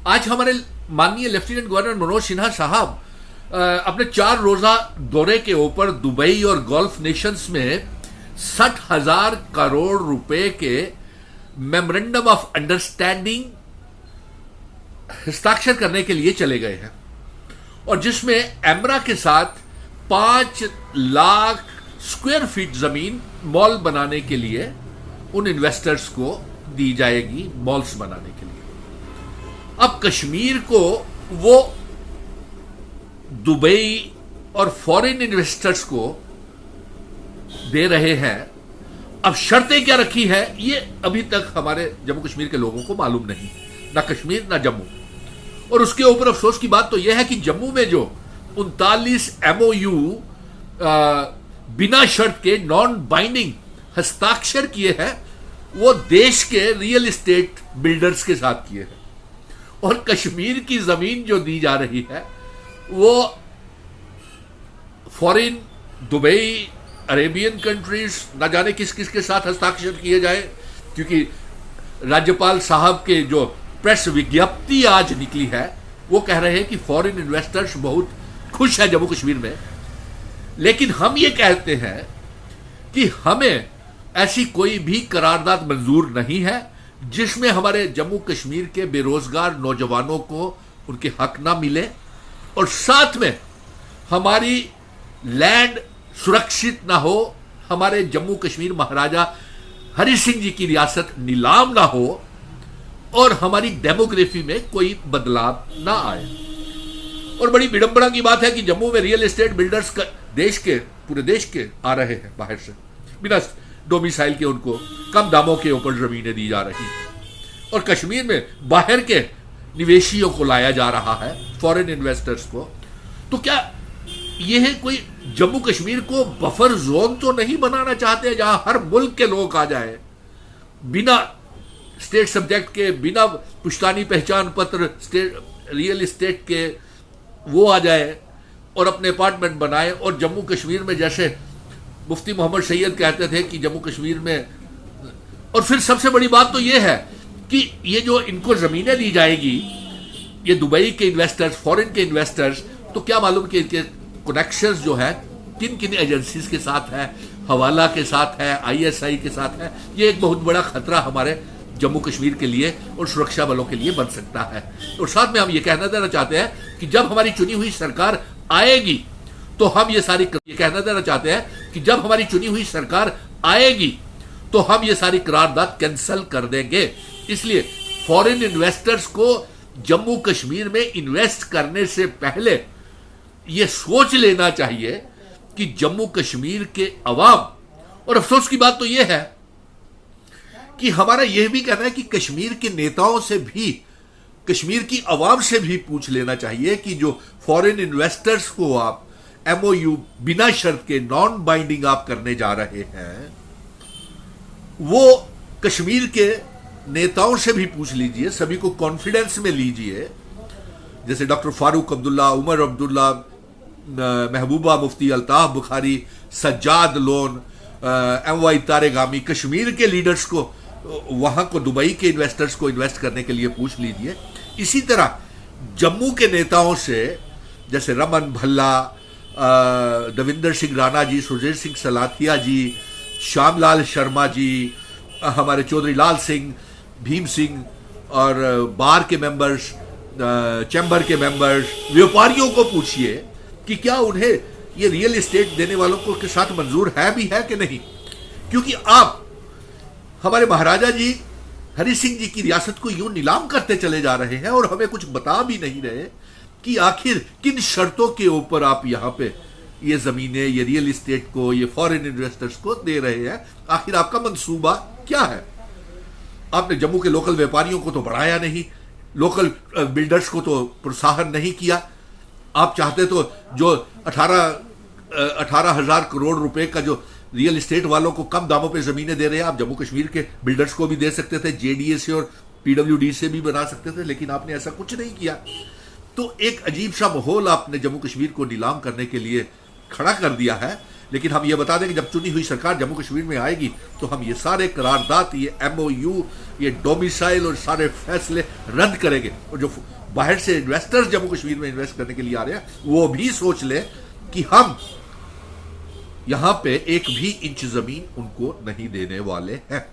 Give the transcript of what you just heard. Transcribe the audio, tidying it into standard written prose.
आज हमारे माननीय लेफ्टिनेंट गवर्नर मनोज सिन्हा साहब अपने 4 रोजा दौरे के ऊपर दुबई और गल्फ नेशंस में 60,000 करोड़ रुपए के मेमोरेंडम ऑफ अंडरस्टैंडिंग हस्ताक्षर करने के लिए चले गए हैं, और जिसमें एमरा के साथ 5 लाख स्क्वायर फीट जमीन मॉल बनाने के लिए उन इन्वेस्टर्स को दी जाएगी, मॉल्स बनाने के लिए। अब कश्मीर को वो दुबई और फॉरेन इन्वेस्टर्स को दे रहे हैं। अब शर्तें क्या रखी है ये अभी तक हमारे जम्मू कश्मीर के लोगों को मालूम नहीं, ना कश्मीर ना जम्मू। और उसके ऊपर अफसोस की बात तो यह है कि जम्मू में जो 39 MOU बिना शर्त के नॉन बाइंडिंग हस्ताक्षर किए हैं, वो देश के रियल एस्टेट बिल्डर्स के साथ किए हैं। और कश्मीर की जमीन जो दी जा रही है वो फॉरेन, दुबई, अरेबियन कंट्रीज, न जाने किस किस के साथ हस्ताक्षर किए जाए, क्योंकि राज्यपाल साहब के जो प्रेस विज्ञप्ति आज निकली है वो कह रहे हैं कि फॉरेन इन्वेस्टर्स बहुत खुश है जम्मू कश्मीर में। लेकिन हम ये कहते हैं कि हमें ऐसी कोई भी करारदाद मंजूर नहीं है जिसमें हमारे जम्मू कश्मीर के बेरोजगार नौजवानों को उनके हक ना मिले, और साथ में हमारी लैंड सुरक्षित ना हो, हमारे जम्मू कश्मीर महाराजा हरि सिंह जी की रियासत नीलाम ना हो, और हमारी डेमोग्राफी में कोई बदलाव ना आए। और बड़ी विडंबना की बात है कि जम्मू में रियल एस्टेट बिल्डर्स का पूरे देश के आ रहे हैं बाहर से, बिना डोमिसाइल के उनको कम दामों के ऊपर जमीनें दी जा रही हैं, और कश्मीर में बाहर के निवेशियों को लाया जा रहा है, फॉरेन इन्वेस्टर्स को। तो क्या यह कोई जम्मू कश्मीर को बफर जोन तो नहीं बनाना चाहते जहां हर मुल्क के लोग आ जाए, बिना स्टेट सब्जेक्ट के, बिना पुश्तानी पहचान पत्र, स्टेट रियल एस्टेट के वो आ जाए और अपने अपार्टमेंट बनाए। और जम्मू कश्मीर में जैसे मुफ्ती मोहम्मद सैयद कहते थे कि जम्मू कश्मीर में, और फिर सबसे बड़ी बात तो ये है कि ये जो इनको जमीनें दी जाएगी, ये दुबई के इन्वेस्टर्स, फॉरेन के इन्वेस्टर्स, तो क्या मालूम कि इनके कनेक्शंस जो है किन किन एजेंसीज के साथ है, हवाला के साथ है, ISI के साथ है। ये एक बहुत बड़ा खतरा हमारे जम्मू कश्मीर के लिए और सुरक्षा बलों के लिए बन सकता है। और साथ में हम ये कहना देना चाहते हैं कि जब हमारी चुनी हुई सरकार आएगी तो हम ये कहना देना चाहते हैं कि जब हमारी चुनी हुई सरकार आएगी तो हम ये सारी करारदाद कैंसिल कर देंगे। इसलिए फॉरेन इन्वेस्टर्स को जम्मू कश्मीर में इन्वेस्ट करने से पहले ये सोच लेना चाहिए कि जम्मू कश्मीर के अवाम, और अफसोस की बात तो यह है कि हमारा यह भी कहना है कि कश्मीर के नेताओं से भी, कश्मीर की अवाम से भी पूछ लेना चाहिए कि जो फॉरेन इन्वेस्टर्स को आप MOU बिना शर्त के नॉन बाइंडिंग आप करने जा रहे हैं, वो कश्मीर के नेताओं से भी पूछ लीजिए, सभी को कॉन्फिडेंस में लीजिए। जैसे डॉक्टर फारूक अब्दुल्ला, उमर अब्दुल्ला, महबूबा मुफ्ती, अल्ताफ बुखारी, सज्जाद लोन, MY तारेगामी, कश्मीर के लीडर्स को, वहां को दुबई के इन्वेस्टर्स को इन्वेस्ट करने के लिए पूछ लीजिए। इसी तरह जम्मू के नेताओं से जैसे रमन भल्ला, दविंदर सिंह राणा जी, सुरजीत सिंह सलाथिया जी, श्यामलाल शर्मा जी, हमारे चौधरी लाल सिंह, भीम सिंह, और बार के मेंबर्स, चैम्बर के मेंबर्स, व्यापारियों को पूछिए कि क्या उन्हें ये रियल एस्टेट देने वालों को के साथ मंजूर है भी है कि नहीं। क्योंकि आप हमारे महाराजा जी हरि सिंह जी की रियासत को यूं नीलाम करते चले जा रहे हैं और हमें कुछ बता भी नहीं रहे कि आखिर किन शर्तों के ऊपर आप यहां पे ये जमीनें, ये रियल एस्टेट को, ये फॉरेन इन्वेस्टर्स को दे रहे हैं। आखिर आपका मंसूबा क्या है? आपने जम्मू के लोकल व्यापारियों को तो बढ़ाया नहीं, लोकल बिल्डर्स को तो प्रोत्साहन नहीं किया। आप चाहते तो जो 18,000 करोड़ रुपए का जो रियल एस्टेट वालों को कम दामों पे जमीनें दे रहे हैं, आप जम्मू कश्मीर के बिल्डर्स को भी दे सकते थे, JDA से और PWD से भी बना सकते थे, लेकिन आपने ऐसा कुछ नहीं किया। तो एक अजीब सा माहौल आपने जम्मू कश्मीर को नीलाम करने के लिए खड़ा कर दिया है। लेकिन हम ये बता दें कि जब चुनी हुई सरकार जम्मू कश्मीर में आएगी तो हम ये सारे करारदाद, ये MOU, ये डोमिसाइल और सारे फैसले रद्द करेंगे। और जो बाहर से इन्वेस्टर्स जम्मू कश्मीर में इन्वेस्ट करने के लिए आ रहे हैं वो भी सोच ले कि हम यहां पे एक भी इंच जमीन उनको नहीं देने वाले हैं।